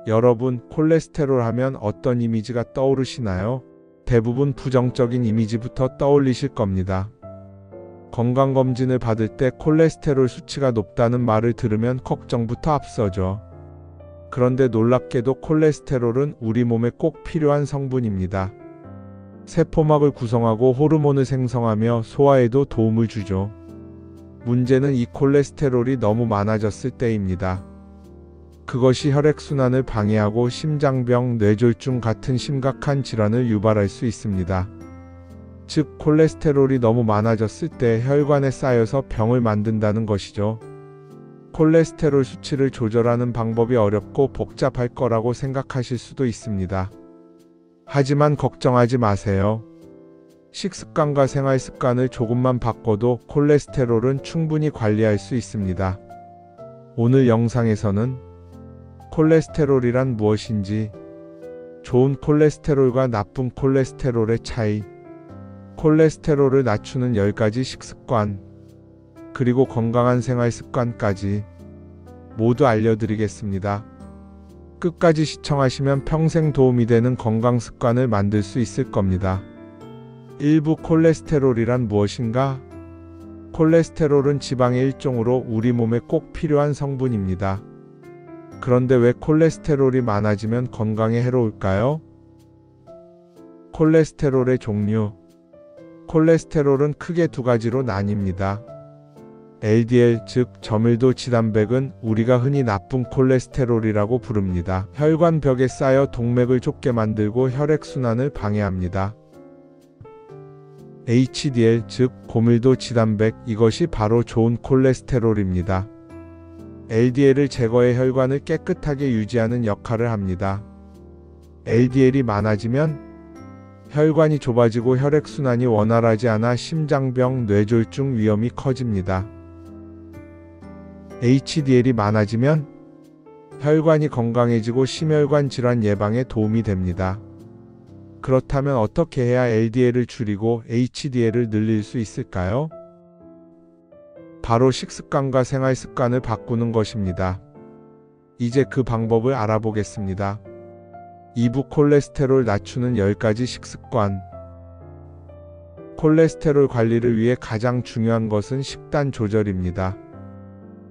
여러분, 콜레스테롤 하면 어떤 이미지가 떠오르시나요? 대부분 부정적인 이미지부터 떠올리실 겁니다. 건강검진을 받을 때 콜레스테롤 수치가 높다는 말을 들으면 걱정부터 앞서죠. 그런데 놀랍게도 콜레스테롤은 우리 몸에 꼭 필요한 성분입니다. 세포막을 구성하고 호르몬을 생성하며 소화에도 도움을 주죠. 문제는 이 콜레스테롤이 너무 많아졌을 때입니다. 그것이 혈액순환을 방해하고 심장병, 뇌졸중 같은 심각한 질환을 유발할 수 있습니다. 즉, 콜레스테롤이 너무 많아졌을 때 혈관에 쌓여서 병을 만든다는 것이죠. 콜레스테롤 수치를 조절하는 방법이 어렵고 복잡할 거라고 생각하실 수도 있습니다. 하지만 걱정하지 마세요. 식습관과 생활습관을 조금만 바꿔도 콜레스테롤은 충분히 관리할 수 있습니다. 오늘 영상에서는 콜레스테롤이란 무엇인지, 좋은 콜레스테롤과 나쁜 콜레스테롤의 차이, 콜레스테롤을 낮추는 10가지 식습관, 그리고 건강한 생활습관까지 모두 알려드리겠습니다. 끝까지 시청하시면 평생 도움이 되는 건강습관을 만들 수 있을 겁니다. 1부 콜레스테롤이란 무엇인가? 콜레스테롤은 지방의 일종으로 우리 몸에 꼭 필요한 성분입니다. 그런데 왜 콜레스테롤이 많아지면 건강에 해로울까요? 콜레스테롤의 종류. 콜레스테롤은 크게 두 가지로 나뉩니다. LDL, 즉 저밀도 지단백은 우리가 흔히 나쁜 콜레스테롤이라고 부릅니다. 혈관벽에 쌓여 동맥을 좁게 만들고 혈액순환을 방해합니다. HDL, 즉 고밀도 지단백, 이것이 바로 좋은 콜레스테롤입니다. LDL을 제거해 혈관을 깨끗하게 유지하는 역할을 합니다. LDL이 많아지면 혈관이 좁아지고 혈액순환이 원활하지 않아 심장병, 뇌졸중 위험이 커집니다. HDL이 많아지면 혈관이 건강해지고 심혈관 질환 예방에 도움이 됩니다. 그렇다면 어떻게 해야 LDL을 줄이고 HDL을 늘릴 수 있을까요? 바로 식습관과 생활습관을 바꾸는 것입니다. 이제 그 방법을 알아보겠습니다. 2부 콜레스테롤 낮추는 10가지 식습관. 콜레스테롤 관리를 위해 가장 중요한 것은 식단 조절입니다.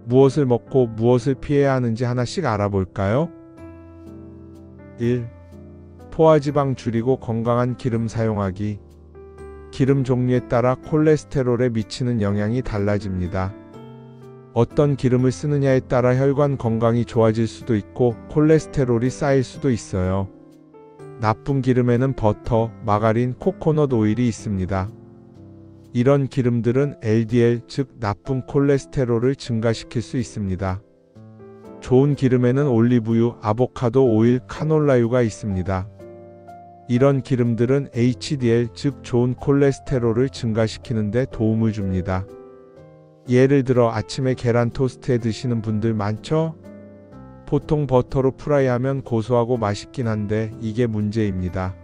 무엇을 먹고 무엇을 피해야 하는지 하나씩 알아볼까요? 1. 포화지방 줄이고 건강한 기름 사용하기. 기름 종류에 따라 콜레스테롤에 미치는 영향이 달라집니다. 어떤 기름을 쓰느냐에 따라 혈관 건강이 좋아질 수도 있고 콜레스테롤이 쌓일 수도 있어요. 나쁜 기름에는 버터, 마가린, 코코넛 오일이 있습니다. 이런 기름들은 LDL, 즉 나쁜 콜레스테롤을 증가시킬 수 있습니다. 좋은 기름에는 올리브유, 아보카도 오일, 카놀라유가 있습니다. 이런 기름들은 HDL, 즉 좋은 콜레스테롤을 증가시키는 데 도움을 줍니다. 예를 들어 아침에 계란 토스트해 드시는 분들 많죠? 보통 버터로 프라이하면 고소하고 맛있긴 한데 이게 문제입니다.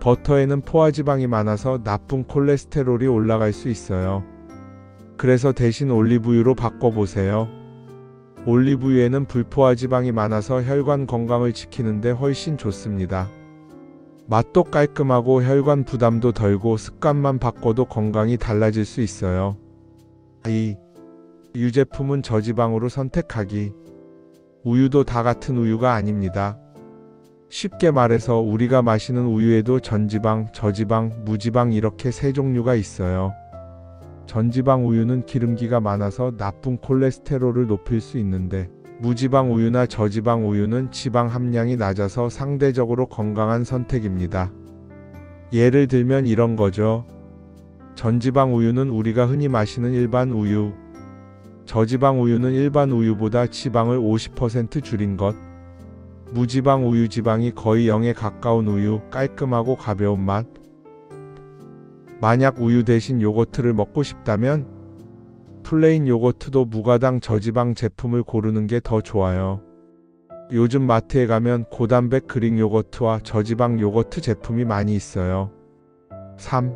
버터에는 포화지방이 많아서 나쁜 콜레스테롤이 올라갈 수 있어요. 그래서 대신 올리브유로 바꿔보세요. 올리브유에는 불포화지방이 많아서 혈관 건강을 지키는데 훨씬 좋습니다. 맛도 깔끔하고 혈관 부담도 덜고 습관만 바꿔도 건강이 달라질 수 있어요. 2. 유제품은 저지방으로 선택하기. 우유도 다 같은 우유가 아닙니다. 쉽게 말해서 우리가 마시는 우유에도 전지방, 저지방, 무지방 이렇게 세 종류가 있어요. 전지방 우유는 기름기가 많아서 나쁜 콜레스테롤을 높일 수 있는데 무지방 우유나 저지방 우유는 지방 함량이 낮아서 상대적으로 건강한 선택입니다. 예를 들면 이런 거죠. 전지방 우유는 우리가 흔히 마시는 일반 우유. 저지방 우유는 일반 우유보다 지방을 50% 줄인 것. 무지방 우유 지방이 거의 0에 가까운 우유, 깔끔하고 가벼운 맛. 만약 우유 대신 요거트를 먹고 싶다면 플레인 요거트도 무가당 저지방 제품을 고르는 게 더 좋아요. 요즘 마트에 가면 고단백 그릭 요거트와 저지방 요거트 제품이 많이 있어요. 3.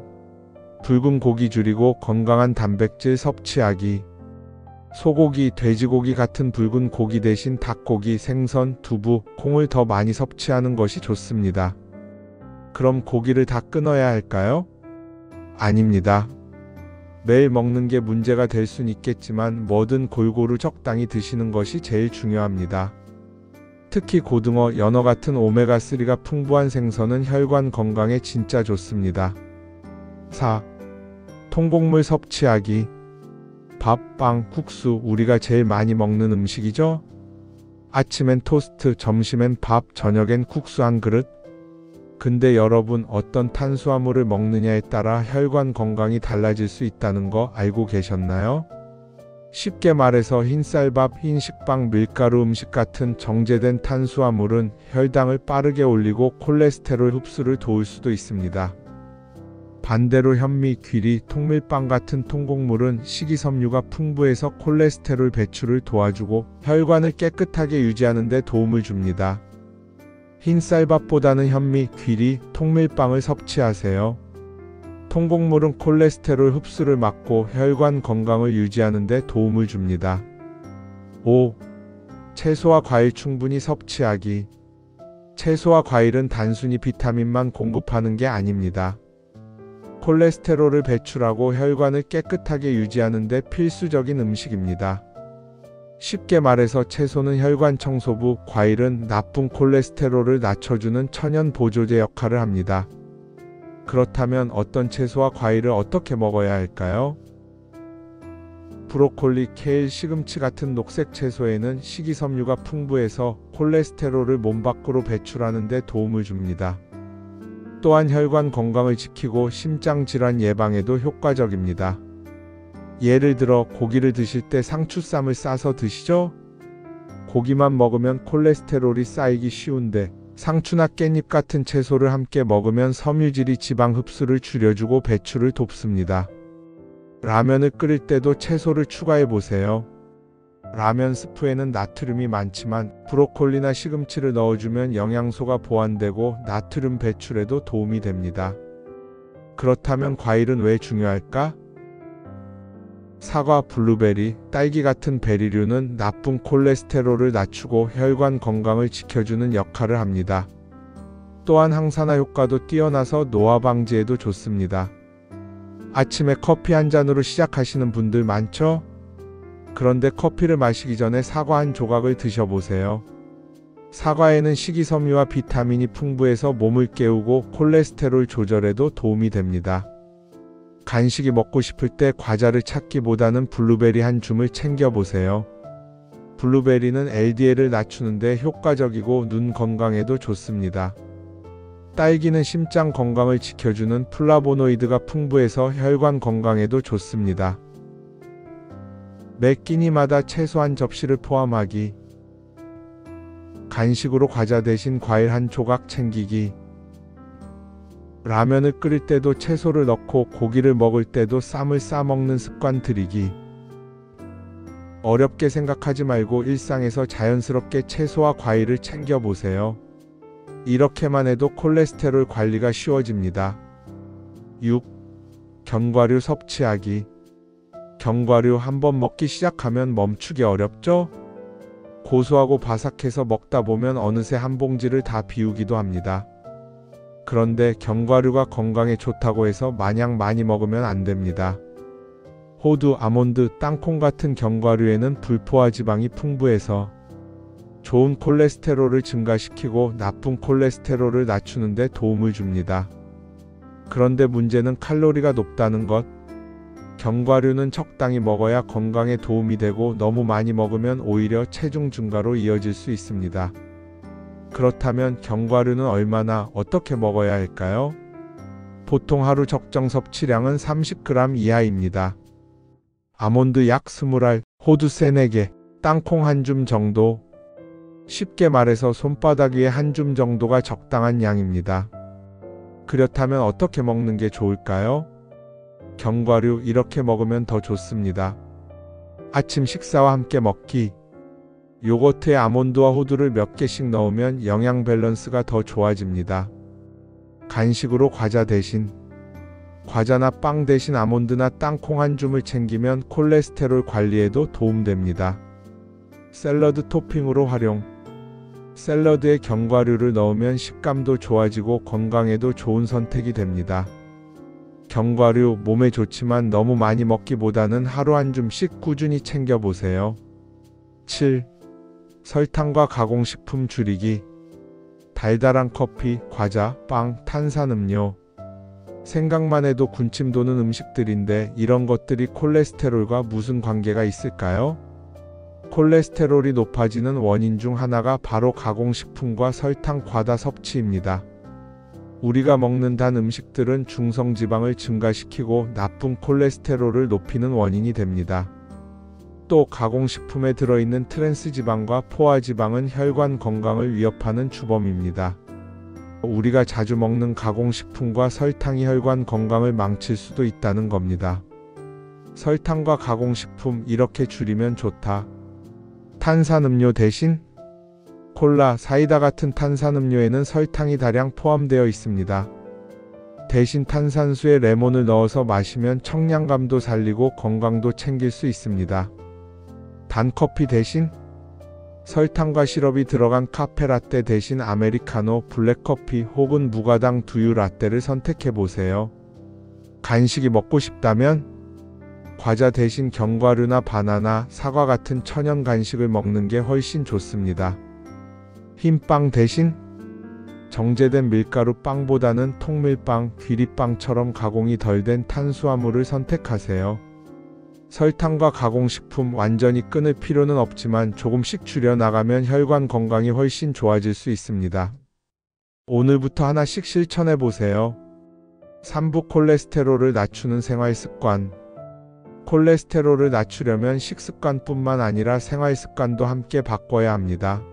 붉은 고기 줄이고 건강한 단백질 섭취하기. 소고기, 돼지고기 같은 붉은 고기 대신 닭고기, 생선, 두부, 콩을 더 많이 섭취하는 것이 좋습니다. 그럼 고기를 다 끊어야 할까요? 아닙니다. 매일 먹는 게 문제가 될 순 있겠지만 뭐든 골고루 적당히 드시는 것이 제일 중요합니다. 특히 고등어, 연어 같은 오메가3가 풍부한 생선은 혈관 건강에 진짜 좋습니다. 4. 통곡물 섭취하기. 밥, 빵, 국수, 우리가 제일 많이 먹는 음식이죠? 아침엔 토스트, 점심엔 밥, 저녁엔 국수 한 그릇. 근데 여러분, 어떤 탄수화물을 먹느냐에 따라 혈관 건강이 달라질 수 있다는 거 알고 계셨나요? 쉽게 말해서 흰쌀밥, 흰식빵, 밀가루 음식 같은 정제된 탄수화물은 혈당을 빠르게 올리고 콜레스테롤 흡수를 도울 수도 있습니다. 반대로 현미, 귀리, 통밀빵 같은 통곡물은 식이섬유가 풍부해서 콜레스테롤 배출을 도와주고 혈관을 깨끗하게 유지하는 데 도움을 줍니다. 흰쌀밥보다는 현미, 귀리, 통밀빵을 섭취하세요. 통곡물은 콜레스테롤 흡수를 막고 혈관 건강을 유지하는 데 도움을 줍니다. 5. 채소와 과일 충분히 섭취하기. 채소와 과일은 단순히 비타민만 공급하는 게 아닙니다. 콜레스테롤을 배출하고 혈관을 깨끗하게 유지하는 데 필수적인 음식입니다. 쉽게 말해서 채소는 혈관 청소부, 과일은 나쁜 콜레스테롤을 낮춰주는 천연 보조제 역할을 합니다. 그렇다면 어떤 채소와 과일을 어떻게 먹어야 할까요? 브로콜리, 케일, 시금치 같은 녹색 채소에는 식이섬유가 풍부해서 콜레스테롤을 몸 밖으로 배출하는 데 도움을 줍니다. 또한 혈관 건강을 지키고 심장 질환 예방에도 효과적입니다. 예를 들어 고기를 드실 때 상추쌈을 싸서 드시죠? 고기만 먹으면 콜레스테롤이 쌓이기 쉬운데 상추나 깻잎 같은 채소를 함께 먹으면 섬유질이 지방 흡수를 줄여주고 배출을 돕습니다. 라면을 끓일 때도 채소를 추가해 보세요. 라면 스프에는 나트륨이 많지만 브로콜리나 시금치를 넣어주면 영양소가 보완되고 나트륨 배출에도 도움이 됩니다. 그렇다면 과일은 왜 중요할까? 사과, 블루베리, 딸기 같은 베리류는 나쁜 콜레스테롤을 낮추고 혈관 건강을 지켜주는 역할을 합니다. 또한 항산화 효과도 뛰어나서 노화 방지에도 좋습니다. 아침에 커피 한 잔으로 시작하시는 분들 많죠? 그런데 커피를 마시기 전에 사과 한 조각을 드셔보세요. 사과에는 식이섬유와 비타민이 풍부해서 몸을 깨우고 콜레스테롤 조절에도 도움이 됩니다. 간식이 먹고 싶을 때 과자를 찾기보다는 블루베리 한 줌을 챙겨보세요. 블루베리는 LDL을 낮추는데 효과적이고 눈 건강에도 좋습니다. 딸기는 심장 건강을 지켜주는 플라보노이드가 풍부해서 혈관 건강에도 좋습니다. 매 끼니마다 채소 한 접시를 포함하기. 간식으로 과자 대신 과일 한 조각 챙기기. 라면을 끓일 때도 채소를 넣고 고기를 먹을 때도 쌈을 싸 먹는 습관 들이기. 어렵게 생각하지 말고 일상에서 자연스럽게 채소와 과일을 챙겨보세요. 이렇게만 해도 콜레스테롤 관리가 쉬워집니다. 6. 견과류 섭취하기. 견과류 한번 먹기 시작하면 멈추기 어렵죠? 고소하고 바삭해서 먹다 보면 어느새 한 봉지를 다 비우기도 합니다. 그런데 견과류가 건강에 좋다고 해서 마냥 많이 먹으면 안 됩니다. 호두, 아몬드, 땅콩 같은 견과류에는 불포화 지방이 풍부해서 좋은 콜레스테롤을 증가시키고 나쁜 콜레스테롤을 낮추는 데 도움을 줍니다. 그런데 문제는 칼로리가 높다는 것. 견과류는 적당히 먹어야 건강에 도움이 되고 너무 많이 먹으면 오히려 체중 증가로 이어질 수 있습니다. 그렇다면 견과류는 얼마나 어떻게 먹어야 할까요? 보통 하루 적정 섭취량은 30g 이하입니다. 아몬드 약 20알, 호두 3-4개, 땅콩 한 줌 정도. 쉽게 말해서 손바닥 위에 한 줌 정도가 적당한 양입니다. 그렇다면 어떻게 먹는 게 좋을까요? 견과류 이렇게 먹으면 더 좋습니다. 아침 식사와 함께 먹기. 요거트에 아몬드와 호두를 몇 개씩 넣으면 영양 밸런스가 더 좋아집니다. 간식으로 과자 대신. 과자나 빵 대신 아몬드나 땅콩 한 줌을 챙기면 콜레스테롤 관리에도 도움됩니다. 샐러드 토핑으로 활용. 샐러드에 견과류를 넣으면 식감도 좋아지고 건강에도 좋은 선택이 됩니다. 견과류 몸에 좋지만 너무 많이 먹기보다는 하루 한 줌씩 꾸준히 챙겨보세요. 7. 설탕과 가공식품 줄이기. 달달한 커피, 과자, 빵, 탄산음료. 생각만 해도 군침 도는 음식들인데 이런 것들이 콜레스테롤과 무슨 관계가 있을까요? 콜레스테롤이 높아지는 원인 중 하나가 바로 가공식품과 설탕 과다 섭취입니다. 우리가 먹는 단 음식들은 중성지방을 증가시키고 나쁜 콜레스테롤을 높이는 원인이 됩니다. 또 가공식품에 들어있는 트랜스지방과 포화지방은 혈관 건강을 위협하는 주범입니다. 우리가 자주 먹는 가공식품과 설탕이 혈관 건강을 망칠 수도 있다는 겁니다. 설탕과 가공식품 이렇게 줄이면 좋다. 탄산음료 대신 콜라, 사이다 같은 탄산음료에는 설탕이 다량 포함되어 있습니다. 대신 탄산수에 레몬을 넣어서 마시면 청량감도 살리고 건강도 챙길 수 있습니다. 단커피 대신 설탕과 시럽이 들어간 카페라떼 대신 아메리카노, 블랙커피 혹은 무가당 두유 라떼를 선택해보세요. 간식이 먹고 싶다면 과자 대신 견과류나 바나나, 사과 같은 천연 간식을 먹는 게 훨씬 좋습니다. 흰빵 대신 정제된 밀가루 빵보다는 통밀빵, 귀리빵처럼 가공이 덜 된 탄수화물을 선택하세요. 설탕과 가공식품 완전히 끊을 필요는 없지만 조금씩 줄여나가면 혈관 건강이 훨씬 좋아질 수 있습니다. 오늘부터 하나씩 실천해보세요. 3부 콜레스테롤을 낮추는 생활습관. 콜레스테롤을 낮추려면 식습관뿐만 아니라 생활습관도 함께 바꿔야 합니다.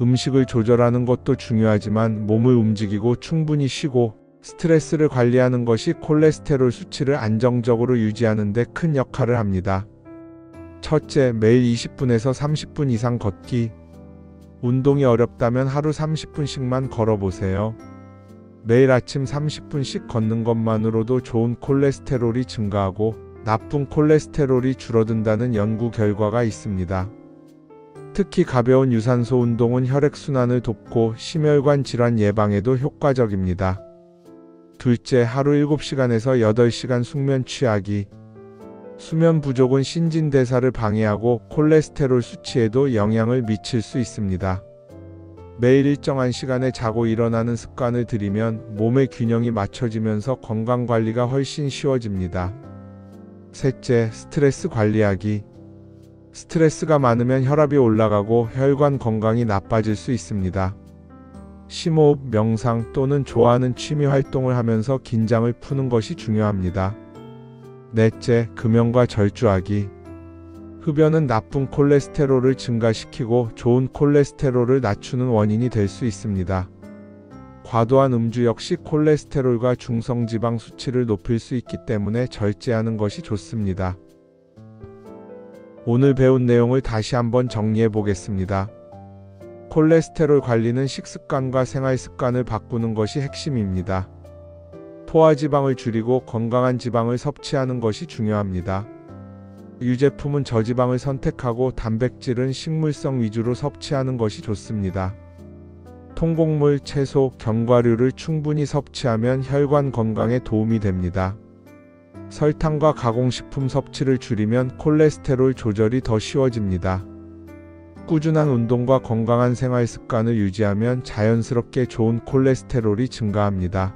음식을 조절하는 것도 중요하지만 몸을 움직이고 충분히 쉬고 스트레스를 관리하는 것이 콜레스테롤 수치를 안정적으로 유지하는 데 큰 역할을 합니다. 첫째, 매일 20분에서 30분 이상 걷기. 운동이 어렵다면 하루 30분씩만 걸어보세요. 매일 아침 30분씩 걷는 것만으로도 좋은 콜레스테롤이 증가하고 나쁜 콜레스테롤이 줄어든다는 연구 결과가 있습니다. 특히 가벼운 유산소 운동은 혈액순환을 돕고 심혈관 질환 예방에도 효과적입니다. 둘째, 하루 7시간에서 8시간 숙면 취하기. 수면 부족은 신진대사를 방해하고 콜레스테롤 수치에도 영향을 미칠 수 있습니다. 매일 일정한 시간에 자고 일어나는 습관을 들이면 몸의 균형이 맞춰지면서 건강관리가 훨씬 쉬워집니다. 셋째, 스트레스 관리하기. 스트레스가 많으면 혈압이 올라가고 혈관 건강이 나빠질 수 있습니다. 심호흡, 명상 또는 좋아하는 취미 활동을 하면서 긴장을 푸는 것이 중요합니다. 넷째, 금연과 절주하기. 흡연은 나쁜 콜레스테롤을 증가시키고 좋은 콜레스테롤을 낮추는 원인이 될 수 있습니다. 과도한 음주 역시 콜레스테롤과 중성지방 수치를 높일 수 있기 때문에 절제하는 것이 좋습니다. 오늘 배운 내용을 다시 한번 정리해 보겠습니다. 콜레스테롤 관리는 식습관과 생활습관을 바꾸는 것이 핵심입니다. 포화지방을 줄이고 건강한 지방을 섭취하는 것이 중요합니다. 유제품은 저지방을 선택하고 단백질은 식물성 위주로 섭취하는 것이 좋습니다. 통곡물, 채소, 견과류를 충분히 섭취하면 혈관 건강에 도움이 됩니다. 설탕과 가공식품 섭취를 줄이면 콜레스테롤 조절이 더 쉬워집니다. 꾸준한 운동과 건강한 생활 습관을 유지하면 자연스럽게 좋은 콜레스테롤이 증가합니다.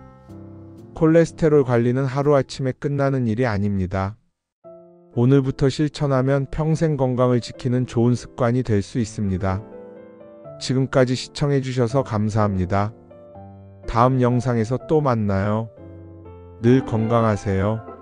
콜레스테롤 관리는 하루아침에 끝나는 일이 아닙니다. 오늘부터 실천하면 평생 건강을 지키는 좋은 습관이 될 수 있습니다. 지금까지 시청해주셔서 감사합니다. 다음 영상에서 또 만나요. 늘 건강하세요.